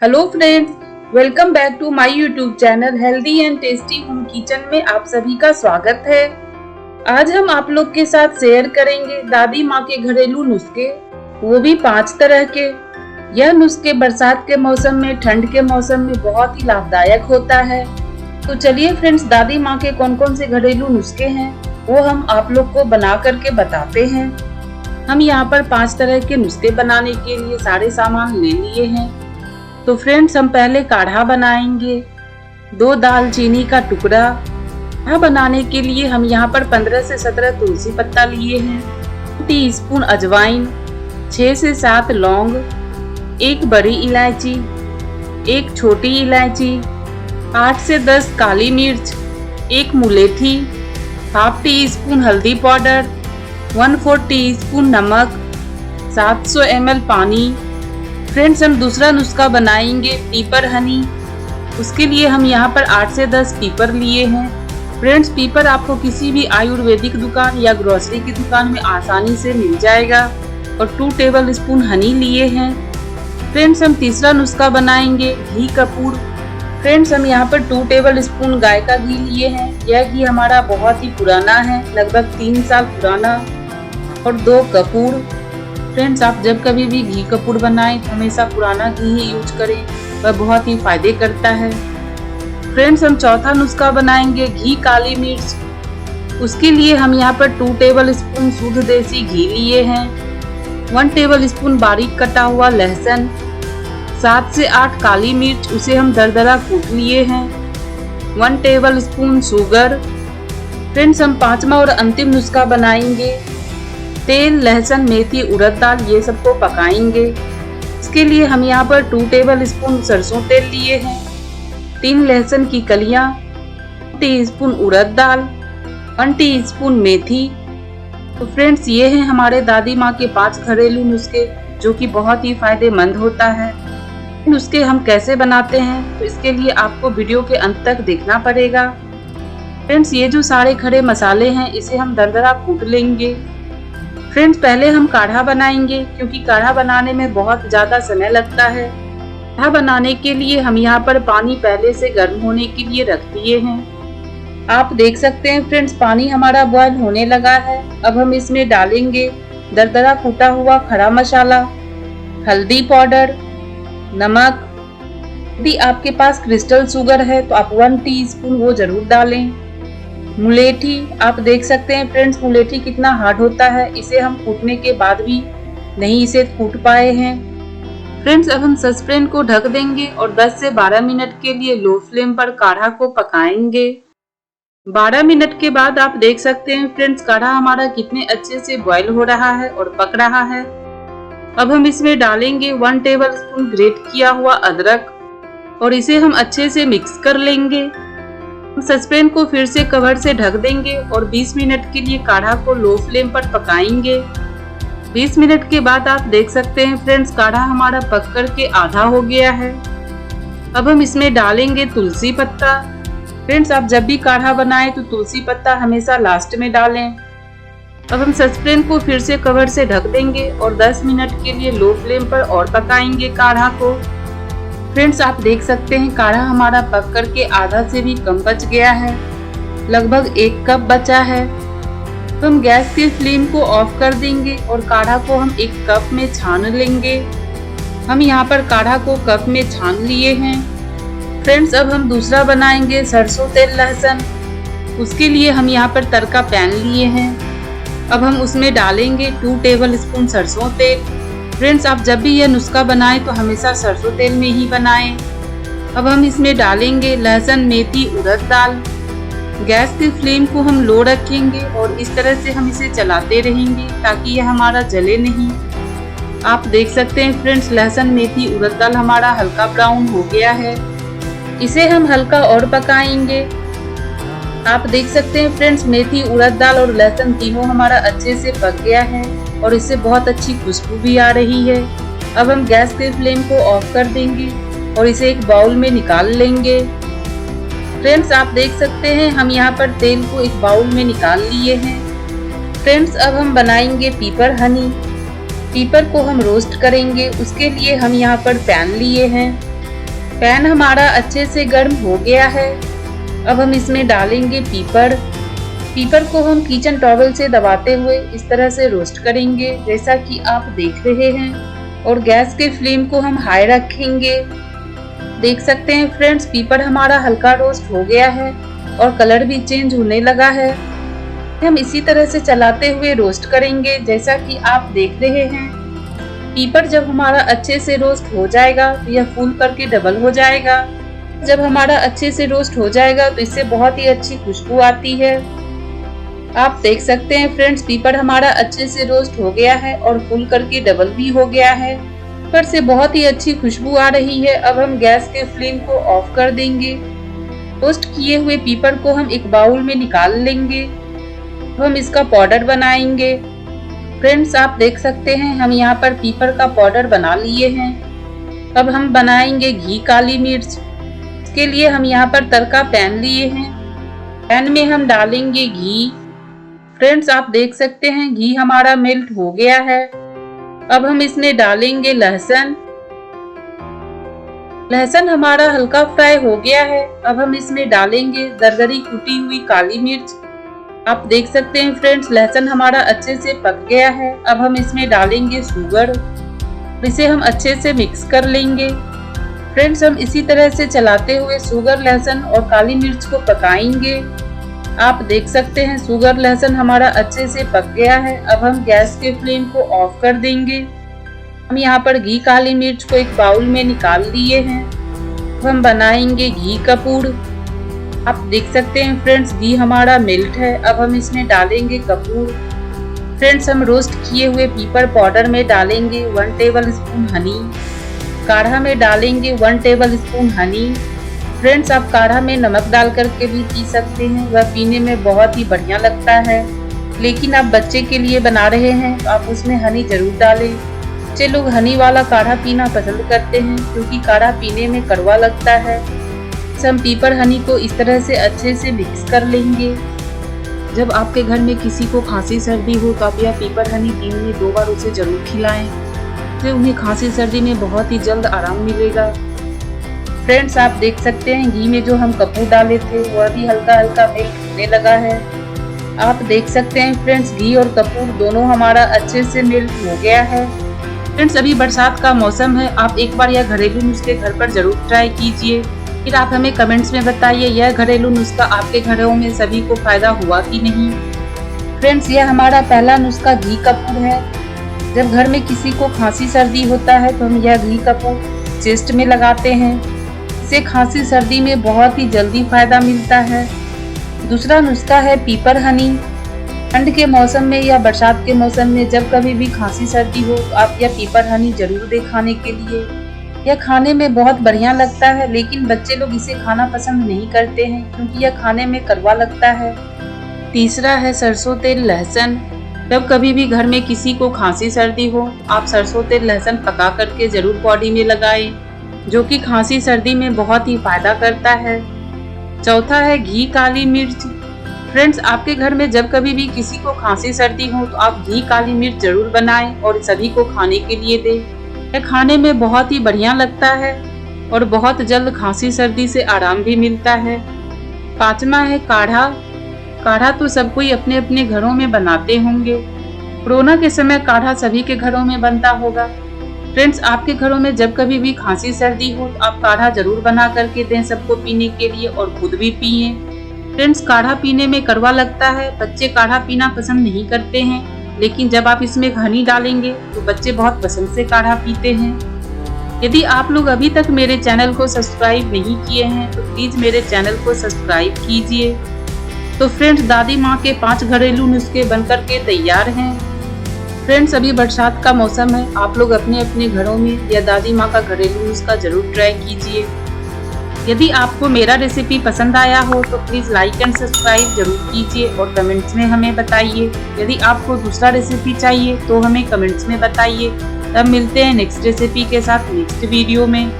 Hello friends, welcome back to my YouTube channel healthy and tasty home kitchen में आप सभी का स्वागत है। आज हम आप लोग के साथ शेयर करेंगे दादी माँ के घरेलू नुस्खे, वो भी 5 तरह के। यह नुस्खे बरसात के मौसम में, ठंड के मौसम में बहुत ही लाभदायक होता है। तो चलिए फ्रेंड्स, दादी माँ के कौन कौन से घरेलू नुस्खे हैं वो हम आप लोग को बना करके बताते हैं। हम यहाँ पर 5 तरह के नुस्खे बनाने के लिए सारे सामान ले लिए हैं। तो फ्रेंड्स, हम पहले काढ़ा बनाएंगे। 2 दालचीनी का टुकड़ा। काढ़ा बनाने के लिए हम यहाँ पर 15 से 17 तुलसी पत्ता लिए हैं, 2 टीस्पून अजवाइन, 6 से 7 लौंग, 1 बड़ी इलायची, 1 छोटी इलायची, 8 से 10 काली मिर्च, 1 मुलेठी, हाफ टी स्पून हल्दी पाउडर, 1/4 टीस्पून नमक, 700 ml पानी। फ्रेंड्स, हम दूसरा नुस्खा बनाएंगे पीपर हनी। उसके लिए हम यहाँ पर 8 से 10 पीपर लिए हैं। फ्रेंड्स, पीपर आपको किसी भी आयुर्वेदिक दुकान या ग्रोसरी की दुकान में आसानी से मिल जाएगा। और 2 टेबल स्पून हनी लिए हैं। फ्रेंड्स, हम तीसरा नुस्खा बनाएंगे घी कपूर। फ्रेंड्स, हम यहाँ पर 2 टेबल स्पून गाय का घी लिए हैं। यह घी हमारा बहुत ही पुराना है, लगभग 3 साल पुराना। और 2 कपूर। फ्रेंड्स, आप जब कभी भी घी कपूर बनाएं तो हमेशा पुराना घी ही यूज करें, वह बहुत ही फायदे करता है। फ्रेंड्स, हम चौथा नुस्खा बनाएंगे घी काली मिर्च। उसके लिए हम यहाँ पर 2 टेबल स्पून शुद्ध देसी घी लिए हैं, 1 टेबल स्पून बारीक कटा हुआ लहसुन, 7 से 8 काली मिर्च, उसे हम दरदरा कूट लिए हैं, 1 टेबल स्पून शुगर। फ्रेंड्स, हम 5वां और अंतिम नुस्खा बनाएंगे तेल, लहसुन, मेथी, उड़द दाल, ये सबको पकाएंगे। इसके लिए हम यहाँ पर 2 टेबल स्पून सरसों तेल लिए हैं, 3 लहसुन की कलियां, 1 टीस्पून उड़द दाल, 1 टीस्पून मेथी। तो फ्रेंड्स, ये हैं हमारे दादी माँ के 5 घरेलू नुस्खे जो कि बहुत ही फायदेमंद होता है। नुस्खे हम कैसे बनाते हैं तो इसके लिए आपको वीडियो के अंत तक देखना पड़ेगा। फ्रेंड्स, ये जो सारे खड़े मसाले हैं इसे हम दरदरा कूट लेंगे। फ्रेंड्स, पहले हम काढ़ा बनाएंगे क्योंकि काढ़ा बनाने में बहुत ज़्यादा समय लगता है। काढ़ा बनाने के लिए हम यहाँ पर पानी पहले से गर्म होने के लिए रख दिए हैं। आप देख सकते हैं फ्रेंड्स, पानी हमारा बॉयल होने लगा है। अब हम इसमें डालेंगे दरदरा कूटा हुआ खड़ा मसाला, हल्दी पाउडर, नमक। यदि आपके पास क्रिस्टल शुगर है तो आप 1 टीस्पून वो जरूर डालें। मुलेठी, आप देख सकते हैं फ्रेंड्स, मुलेठी कितना हार्ड होता है, इसे हम कूटने के बाद भी नहीं इसे कूट पाए हैं। फ्रेंड्स, अब हम सस्पेन को ढक देंगे और 10 से 12 मिनट के लिए लो फ्लेम पर काढ़ा को पकाएंगे। 12 मिनट के बाद आप देख सकते हैं फ्रेंड्स, काढ़ा हमारा कितने अच्छे से बॉयल हो रहा है और पक रहा है। अब हम इसमें डालेंगे 1 टेबल स्पून ग्रेट किया हुआ अदरक और इसे हम अच्छे से मिक्स कर लेंगे। सस्पेन को फिर से कवर से ढक देंगे और 20 मिनट के लिए काढ़ा को लो फ्लेम पर पकाएंगे। 20 मिनट के बाद आप देख सकते हैं फ्रेंड्स, काढ़ा हमारा पक कर के आधा हो गया है। अब हम इसमें डालेंगे तुलसी पत्ता। फ्रेंड्स, आप जब भी काढ़ा बनाएं तो तुलसी पत्ता हमेशा लास्ट में डालें। अब हम सस्पेन को फिर से कवर से ढक देंगे और 10 मिनट के लिए लो फ्लेम पर और पकाएंगे काढ़ा को। फ्रेंड्स, आप देख सकते हैं काढ़ा हमारा पक करके आधा से भी कम बच गया है, लगभग 1 कप बचा है। तो हम गैस की फ्लेम को ऑफ कर देंगे और काढ़ा को हम एक कप में छान लेंगे। हम यहाँ पर काढ़ा को कप में छान लिए हैं। फ्रेंड्स, अब हम दूसरा बनाएंगे सरसों तेल लहसुन। उसके लिए हम यहाँ पर तड़का पैन लिए हैं। अब हम उसमें डालेंगे 2 टेबल स्पून सरसों तेल। फ्रेंड्स, आप जब भी यह नुस्खा बनाएं तो हमेशा सरसों तेल में ही बनाएं। अब हम इसमें डालेंगे लहसुन, मेथी, उड़द दाल। गैस की फ्लेम को हम लो रखेंगे और इस तरह से हम इसे चलाते रहेंगे ताकि यह हमारा जले नहीं। आप देख सकते हैं फ्रेंड्स, लहसुन, मेथी, उड़द दाल हमारा हल्का ब्राउन हो गया है। इसे हम हल्का और पकाएंगे। आप देख सकते हैं फ्रेंड्स, मेथी, उड़द दाल और लहसुन तीनों हमारा अच्छे से पक गया है और इससे बहुत अच्छी खुशबू भी आ रही है। अब हम गैस के फ्लेम को ऑफ कर देंगे और इसे एक बाउल में निकाल लेंगे। फ्रेंड्स, आप देख सकते हैं हम यहाँ पर तेल को एक बाउल में निकाल लिए हैं। फ्रेंड्स, अब हम बनाएंगे पीपर हनी। पीपर को हम रोस्ट करेंगे। उसके लिए हम यहाँ पर पैन लिए हैं। पैन हमारा अच्छे से गर्म हो गया है। अब हम इसमें डालेंगे पीपर। पीपर को हम किचन टॉवल से दबाते हुए इस तरह से रोस्ट करेंगे जैसा कि आप देख रहे हैं, और गैस के फ्लेम को हम हाई रखेंगे। देख सकते हैं फ्रेंड्स, पीपर हमारा हल्का रोस्ट हो गया है और कलर भी चेंज होने लगा है। हम इसी तरह से चलाते हुए रोस्ट करेंगे जैसा कि आप देख रहे हैं। पीपर जब हमारा अच्छे से रोस्ट हो जाएगा तो यह फूल करके डबल हो जाएगा। जब हमारा अच्छे से रोस्ट हो जाएगा तो इससे बहुत ही अच्छी खुशबू आती है। आप देख सकते हैं फ्रेंड्स, पीपर हमारा अच्छे से रोस्ट हो गया है और फूल करके डबल भी हो गया है। पर से बहुत ही अच्छी खुशबू आ रही है। अब हम गैस के फ्लेम को ऑफ कर देंगे। रोस्ट किए हुए पीपर को हम एक बाउल में निकाल लेंगे। अब हम इसका पाउडर बनाएंगे। फ्रेंड्स, आप देख सकते हैं हम यहाँ पर पीपर का पाउडर बना लिए हैं। अब हम बनाएंगे घी काली मिर्च। इसके लिए हम यहाँ पर तड़का पैन लिए हैं। पैन में हम डालेंगे घी। फ्रेंड्स, आप देख सकते हैं घी हमारा मेल्ट हो गया है। अब हम इसमें डालेंगे लहसुन। लहसुन हमारा हल्का फ्राई हो गया है। अब हम इसमें डालेंगे दरदरी कुटी हुई काली मिर्च। आप देख सकते हैं फ्रेंड्स, लहसुन हमारा अच्छे से पक गया है। अब हम इसमें डालेंगे शुगर। इसे हम अच्छे से मिक्स कर लेंगे। फ्रेंड्स, हम इसी तरह से चलाते हुए शुगर, लहसुन और काली मिर्च को पकाएंगे। आप देख सकते हैं शुगर, लहसुन हमारा अच्छे से पक गया है। अब हम गैस के फ्लेम को ऑफ कर देंगे। हम यहाँ पर घी काली मिर्च को एक बाउल में निकाल लिए हैं। अब हम बनाएंगे घी कपूर। आप देख सकते हैं फ्रेंड्स, घी हमारा मेल्ट है। अब हम इसमें डालेंगे कपूर। फ्रेंड्स, हम रोस्ट किए हुए पीपर पाउडर में डालेंगे 1 टेबल स्पून हनी। काढ़ा में डालेंगे 1 टेबल स्पून हनी। फ्रेंड्स, आप काढ़ा में नमक डाल करके भी पी सकते हैं, वह पीने में बहुत ही बढ़िया लगता है। लेकिन आप बच्चे के लिए बना रहे हैं तो आप उसमें हनी जरूर डालें। बच्चे लोग हनी वाला काढ़ा पीना पसंद करते हैं क्योंकि काढ़ा पीने में कड़वा लगता है। हम पीपर हनी को इस तरह से अच्छे से मिक्स कर लेंगे। जब आपके घर में किसी को खांसी सर्दी हो तो आप यह पीपर हनी दिन में 2 बार उसे जरूर खिलाएं। तो उन्हें खांसी सर्दी में बहुत ही जल्द आराम मिलेगा। फ्रेंड्स, आप देख सकते हैं घी में जो हम कपूर डाले थे वह भी हल्का हल्का मेल्ट होने लगा है। आप देख सकते हैं फ्रेंड्स, घी और कपूर दोनों हमारा अच्छे से मेल्ट हो गया है। फ्रेंड्स, अभी बरसात का मौसम है, आप एक बार यह घरेलू नुस्खे घर पर जरूर ट्राई कीजिए। फिर आप हमें कमेंट्स में बताइए यह घरेलू नुस्खा आपके घरों में सभी को फायदा हुआ कि नहीं। फ्रेंड्स, यह हमारा पहला नुस्खा घी कपूर है। जब घर में किसी को खांसी सर्दी होता है तो हम यह घी कपूर चेस्ट में लगाते हैं। इससे खांसी सर्दी में बहुत ही जल्दी फायदा मिलता है। दूसरा नुस्खा है पीपर हनी। ठंड के मौसम में या बरसात के मौसम में जब कभी भी खांसी सर्दी हो तो आप यह पीपर हनी जरूर दें खाने के लिए। यह खाने में बहुत बढ़िया लगता है, लेकिन बच्चे लोग इसे खाना पसंद नहीं करते हैं क्योंकि यह खाने में कड़वा लगता है। तीसरा है सरसों तेल लहसुन। जब कभी भी घर में किसी को खांसी सर्दी हो आप सरसों तेल लहसुन पका करके जरूर बॉडी में लगाएं, जो कि खांसी सर्दी में बहुत ही फायदा करता है। चौथा है घी काली मिर्च। फ्रेंड्स, आपके घर में जब कभी भी किसी को खांसी सर्दी हो तो आप घी काली मिर्च जरूर बनाएं और सभी को खाने के लिए दें। यह खाने में बहुत ही बढ़िया लगता है और बहुत जल्द खांसी सर्दी से आराम भी मिलता है। पांचवा है काढ़ा। काढ़ा तो सब कोई अपने अपने घरों में बनाते होंगे। कोरोना के समय काढ़ा सभी के घरों में बनता होगा। फ्रेंड्स, आपके घरों में जब कभी भी खांसी सर्दी हो तो आप काढ़ा जरूर बना करके दें सबको पीने के लिए और खुद भी पिए। फ्रेंड्स, काढ़ा पीने में कड़वा लगता है, बच्चे काढ़ा पीना पसंद नहीं करते हैं, लेकिन जब आप इसमें हनी डालेंगे तो बच्चे बहुत पसंद से काढ़ा पीते हैं। यदि आप लोग अभी तक मेरे चैनल को सब्सक्राइब नहीं किए हैं तो प्लीज मेरे चैनल को सब्सक्राइब कीजिए। तो फ्रेंड्स, दादी माँ के 5 घरेलू नुस्खे बनकर के तैयार हैं। फ्रेंड्स, अभी बरसात का मौसम है, आप लोग अपने अपने घरों में या दादी माँ का घरेलू नुस्खा जरूर ट्राई कीजिए। यदि आपको मेरा रेसिपी पसंद आया हो तो प्लीज़ लाइक एंड सब्सक्राइब जरूर कीजिए और कमेंट्स में हमें बताइए। यदि आपको दूसरा रेसिपी चाहिए तो हमें कमेंट्स में बताइए। तब मिलते हैं नेक्स्ट रेसिपी के साथ नेक्स्ट वीडियो में।